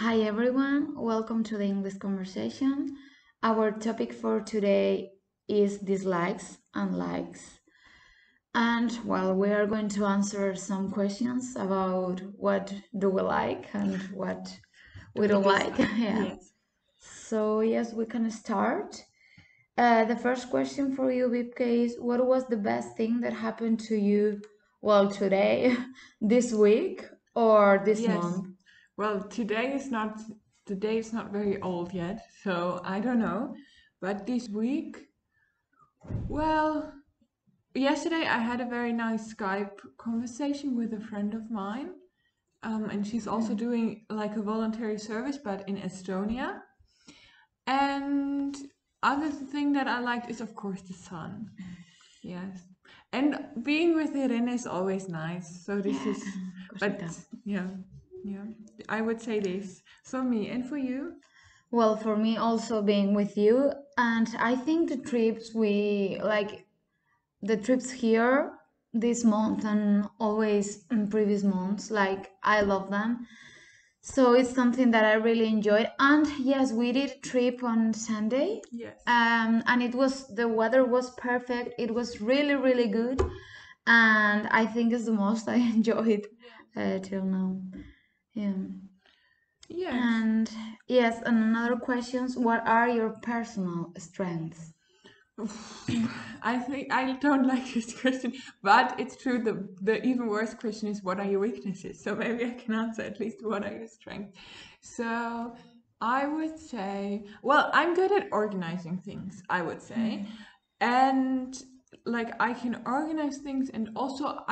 Hi everyone, welcome to the English conversation. Our topic for today is dislikes and likes. And well, we are going to answer some questions about what do we like and what we don't like. Yeah. Yes. So yes, we can start. The first question for you, Wiebke, is what was the best thing that happened to you, well, today, this week, or this Yes. month? Well, the day is not very old yet, so I don't know. But this week, well, yesterday I had a very nice Skype conversation with a friend of mine. And she's also doing like a voluntary service, but in Estonia. And other thing that I liked is of course the sun. Yes. And being with Irene is always nice. So this is, but Cosita. yeah, yeah. I would say this for me and for you. Well, for me also being with you, and I think the trips we like the trips here this month and always in previous months, like I love them. So it's something that I really enjoyed. And yes, we did a trip on Sunday. Yes. And the weather was perfect. It was really, really good. And I think it's the most I enjoyed till now. Yeah. Yes. And yes, and another questions, what are your personal strengths? I think I don't like this question, but it's true. The even worse question is what are your weaknesses? So maybe I can answer at least what are your strengths. So I would say, well, I'm good at organizing things, I would say. And like I can organize things, and also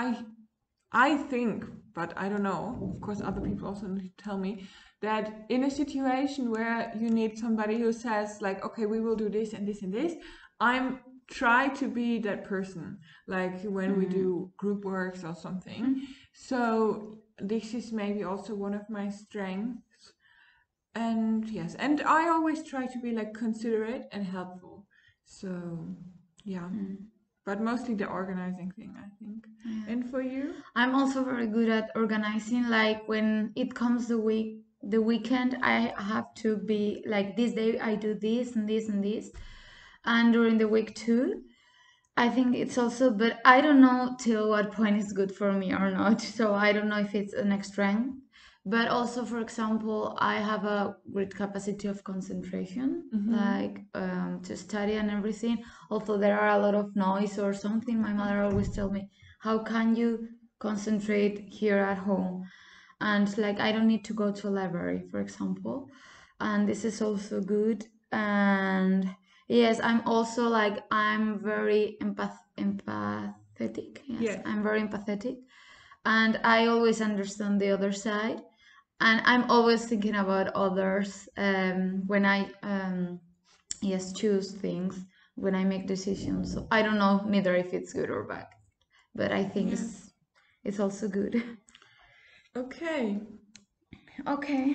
I think, but I don't know, of course other people also need to tell me, that in a situation where you need somebody who says like, okay, we will do this and this and this, I'm try to be that person, like when we do group works or something. So this is maybe also one of my strengths. And yes, and I always try to be like considerate and helpful. So yeah. But mostly the organizing thing, I think. And for you? I'm also very good at organizing. Like when it comes the weekend, I have to be like this day I do this and this and this, and during the week too. I think it's also, but I don't know till what point is good for me or not. So I don't know if it's an strength. But also, for example, I have a great capacity of concentration, like to study and everything. Although there are a lot of noise or something, my mother always tell me, "How can you concentrate here at home?" And like I don't need to go to a library, for example, and this is also good. And yes, I'm also like I'm very empathetic. Yes, Yes. I'm very empathetic, and I always understand the other side, and I'm always thinking about others when I yes choose things, when I make decisions. So I don't know neither if it's good or bad, but I think Yes. it's also good. Okay. Okay.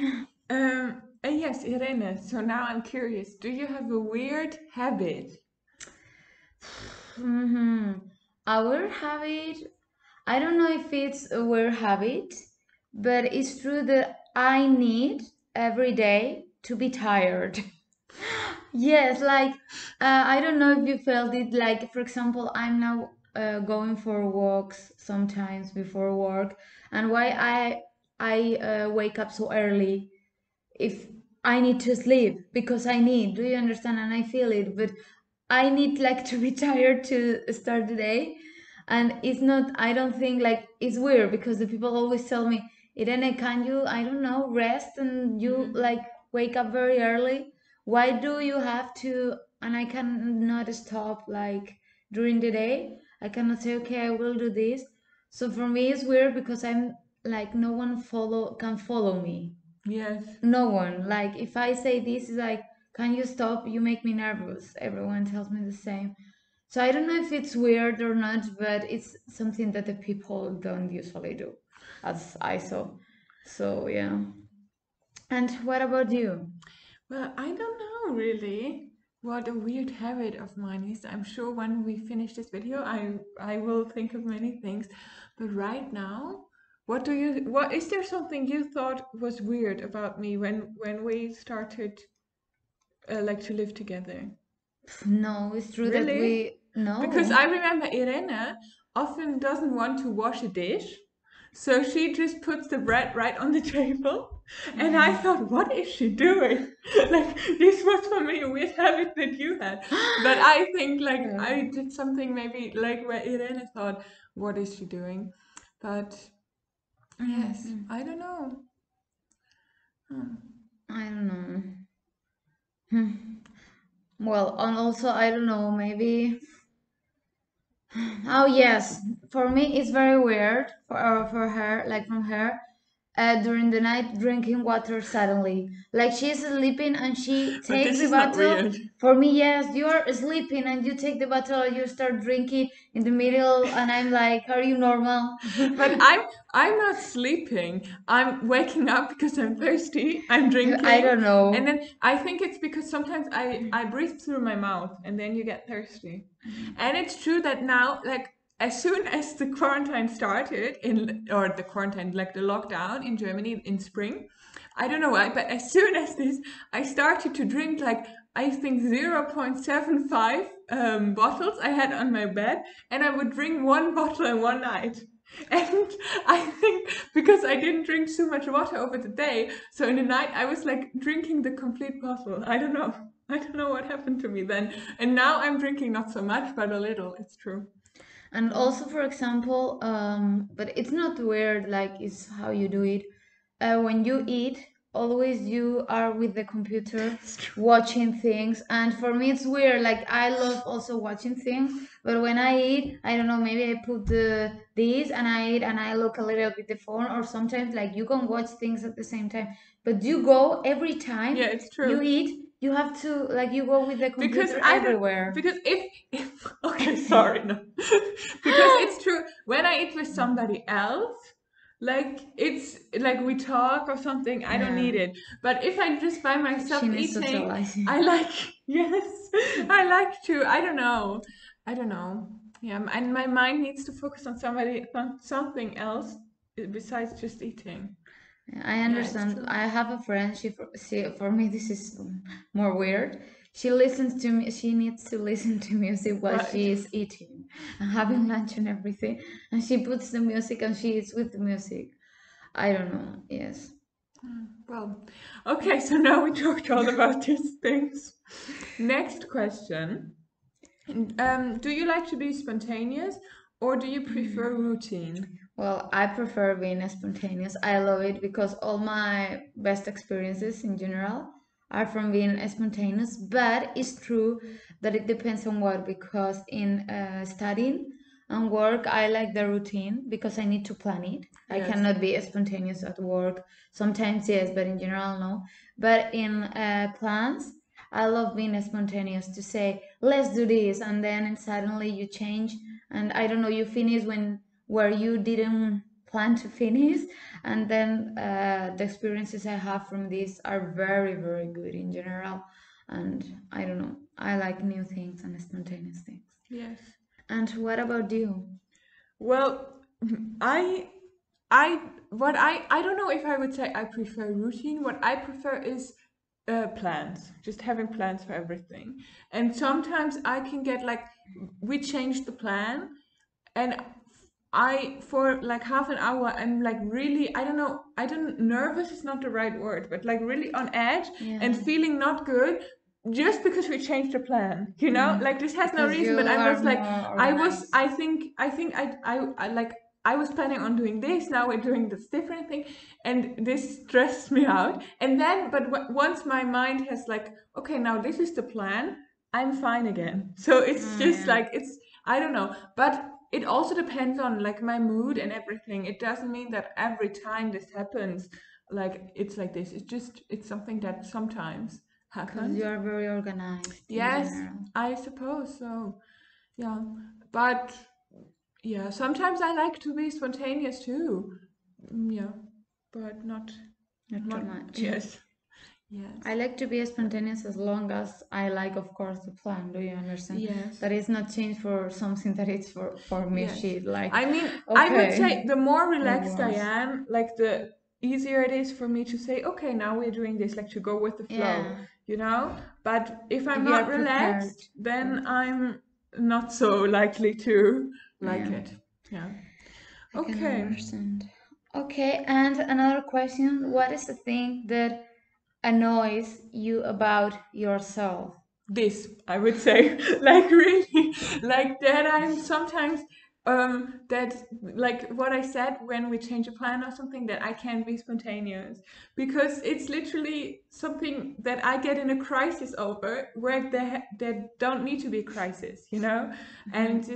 And yes, Irene, so now I'm curious. Do you have a weird habit? Our habit, I don't know if it's a weird habit, but it's true that I need every day to be tired. Yes, like I don't know if you felt it. Like for example, I'm now going for walks sometimes before work, and why I wake up so early if I need to sleep because I need. Do you understand? And I feel it, but I need like to be tired to start the day, and it's not. I don't think like it's weird because the people always tell me, Irene, can you, I don't know, rest and you like wake up very early? Why do you have to? And I cannot stop like during the day. I cannot say, okay, I will do this. So for me, it's weird because I'm like no one can follow me. Yes. No one. Like if I say this is like, can you stop? You make me nervous. Everyone tells me the same. So I don't know if it's weird or not, but it's something that the people don't usually do, as I saw. So yeah. And what about you? Well, I don't know really what a weird habit of mine is. I'm sure when we finish this video, I will think of many things. But right now, What is there something you thought was weird about me when we started like to live together? No, it's true that Really? Because no. I remember Irene often doesn't want to wash a dish, so she just puts the bread right on the table. And I thought, what is she doing? Like, this was for me a weird habit that you had. But I think, like, I did something maybe like where Irene thought, what is she doing? But yes, I don't know. I don't know. Well, and also I don't know, maybe. Oh yes, for me it's very weird for her, like from her, during the night drinking water suddenly. Like she's sleeping and she But takes this the is not bottle. weird. For me, yes, you are sleeping and you take the bottle and you start drinking in the middle, and I'm like, are you normal? But I'm not sleeping. I'm waking up because I'm thirsty. I'm I drinking. don't know. And then I think it's because sometimes I breathe through my mouth and then you get thirsty. And it's true that now, like, as soon as the quarantine started or the quarantine, like the lockdown in Germany in spring, I don't know why, but as soon as this, I started to drink like I think 0.75 bottles I had on my bed, and I would drink one bottle in one night. And I think because I didn't drink so much water over the day, so in the night I was like drinking the complete bottle. I don't know. I don't know what happened to me then. And now I'm drinking not so much, but a little. It's true. And also, for example, but it's not weird, like it's how you do it. When you eat, always you are with the computer watching things, and for me it's weird. Like I love also watching things, but when I eat, I don't know, maybe I put this and I eat and I look a little bit the phone, or sometimes like you can watch things at the same time, but you go every time Yeah, it's you true. eat. You have to like you go with the Because computer I don't everywhere. because if okay, sorry, no. Because it's true when I eat with somebody else, like it's like we talk or something, I don't Yeah. need it. But if I'm just by myself She needs eating, socializing. I like yes, I like to. I don't know. I don't know. Yeah, and my mind needs to focus on something else besides just eating. I Yeah, it's understand. true. I have a friend. For me, this is more weird. She listens to me. She needs to listen to music while she Right. is eating and having lunch and everything. And she puts the music and she eats with the music. I don't know. Yes. Well, okay, so now we talked all about these things. Next question. Do you like to be spontaneous or do you prefer routine? Well, I prefer being spontaneous. I love it because all my best experiences in general are from being spontaneous. But it's true that it depends on what, because in studying and work, I like the routine because I need to plan it. I Yes. cannot be spontaneous at work. Sometimes, yes, but in general, no. But in plans, I love being spontaneous to say, let's do this. And then suddenly you change. And I don't know, you finish when where you didn't plan to finish, and then the experiences I have from this are very, very good in general. And I don't know, I like new things and spontaneous things. Yes. And what about you? Well, I I don't know if I would say I prefer routine. What I prefer is plans, just having plans for everything. And sometimes I can get like we changed the plan and I for like half an hour I'm like really I don't nervous is not the right word, but like really on edge Yeah. and feeling not good just because we changed the plan, you know? Like this has no Because reason, you but I are was like more I was organized. I like I was planning on doing this, now we're doing this different thing, and this stressed me out. And then, but once my mind has like, okay, now this is the plan, I'm fine again. So it's just Yeah. like, it's, I don't know. But it also depends on like my mood and everything. It doesn't mean that every time this happens, like it's like this. It's just, it's something that sometimes Because happens. you are very organized in Yes, general. I suppose so. Yeah. But yeah, sometimes I like to be spontaneous too. Yeah, but not Not too much. yes. Yes. I like to be spontaneous as long as I like, of course, the plan. Do you understand? Yes. That is not changed for something that it's for me. Yes. Shit, like I mean, I would okay, say the more relaxed I was. am, like the easier it is for me to say, okay, now we're doing this, like to go with the flow, Yeah. you know? But if I'm If you not are prepared. relaxed, then I'm not so likely to like Yeah. it. Yeah. I can Okay. understand. Okay, and another question: what is the thing that annoys you about yourself? This, I would say, like really, like that I'm sometimes that like what I said when we change a plan or something, that I can't be spontaneous, because it's literally something that I get in a crisis over, where there don't need to be a crisis, you know. And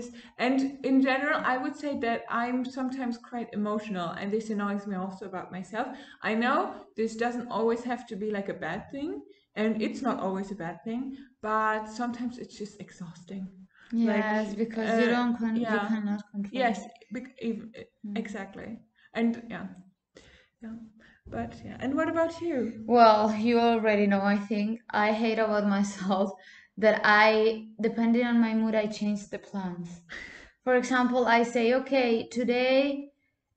in general I would say that I'm sometimes quite emotional, and this annoys me also about myself. I know this doesn't always have to be like a bad thing, and it's not always a bad thing, but sometimes it's just exhausting. Yes, Like, because you don't you yeah, cannot control. yes, exactly, and yeah, but yeah. And what about you? Well, you already know, I think. I hate about myself that depending on my mood, I change the plans. For example, I say, okay, today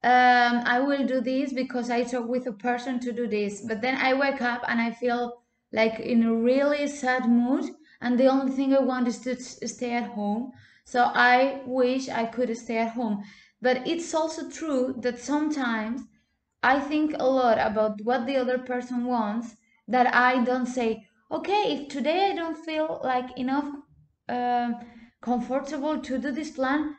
I will do this because I talk with a person to do this. But then I wake up and I feel like in a really sad mood, and the only thing I want is to stay at home. So I wish I could stay at home. But it's also true that sometimes I think a lot about what the other person wants, that I don't say, okay, if today I don't feel like enough um comfortable to do this plan,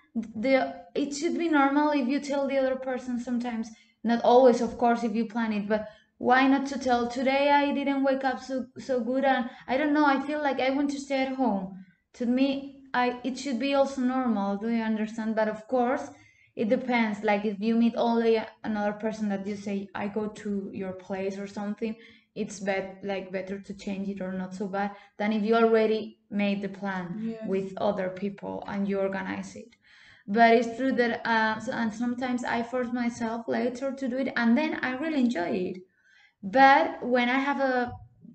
it should be normal if you tell the other person sometimes, not always, of course, if you plan it, but why not to tell, today I didn't wake up so good, and I don't know, I feel like I want to stay at home. To me, it should be also normal. Do you understand? But of course, it depends. Like if you meet only another person that you say, I go to your place or something, it's better to change it or not so bad than if you already made the plan Yes. with other people and you organize it. But it's true that and sometimes I force myself later to do it, and then I really enjoy it. But when I have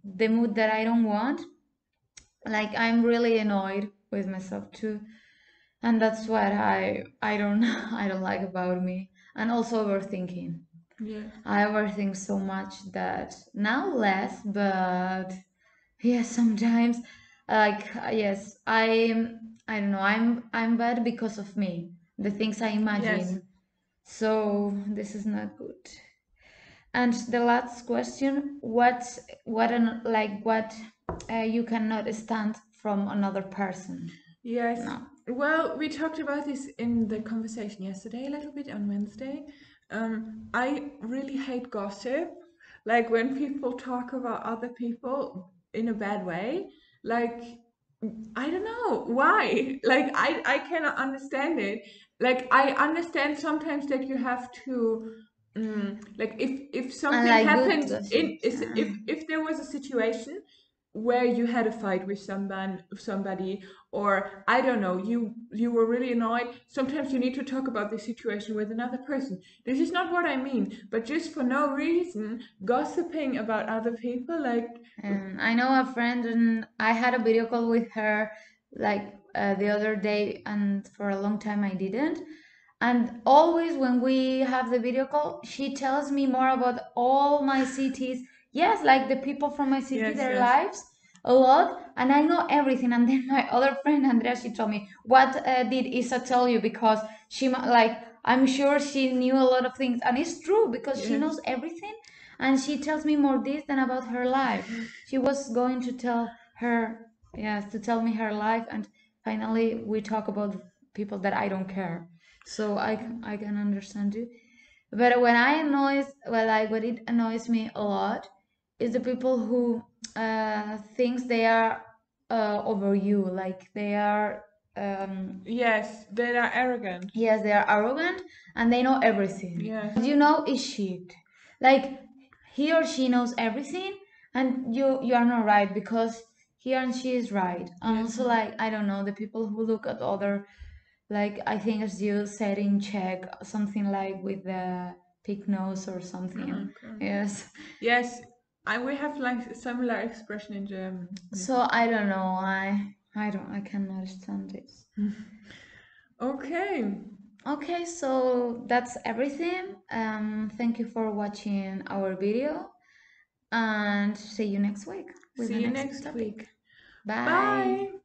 the mood that I don't want, like I'm really annoyed with myself too, and that's what I don't I don't like about me. And also overthinking. Yeah. I overthink so much that now less, but yes, sometimes, like yes, I don't know, I'm bad because of me, the things I imagine. Yes. So this is not good. And the last question: what you cannot stand from another person? Yes. No. Well, we talked about this in the conversation yesterday, a little bit on Wednesday. I really hate gossip. Like when people talk about other people in a bad way. Like, I don't know why. Like I cannot understand it. Like I understand sometimes that you have to like if something Like good happened gossip. if there was a situation where you had a fight with somebody, or I don't know, you were really annoyed, sometimes you need to talk about the situation with another person. This is not what I mean, but just for no reason gossiping about other people, like And I know a friend, and I had a video call with her like the other day, and for a long time I didn't. And always when we have the video call, she tells me more about all my cities. Yes, like the people from my city, yes, their yes, lives a lot, and I know everything. And then my other friend Andrea, she told me, "What did Isa tell you?" Because like I'm sure she knew a lot of things, and it's true because she yes, knows everything, and she tells me more this than about her life. She was going to tell her, yes, to tell me her life, and finally we talk about people that I don't care. So I can understand you. But what it annoys me a lot is the people who thinks they are over you, like they are yes, they are arrogant. yes, they are arrogant and they know everything. Yes. What you know is shit. Like he or she knows everything, and you are not right because he and she is right. And Yes. also, like I don't know, the people who look at other, like I think as you said in Czech, something like with the pig nose or something. Okay. Yes. Yes, We have like a similar expression in German. So I don't know. I cannot understand this. Okay. Okay, so that's everything. Thank you for watching our video, and see you next week with See the you next next topic. week. Bye. Bye.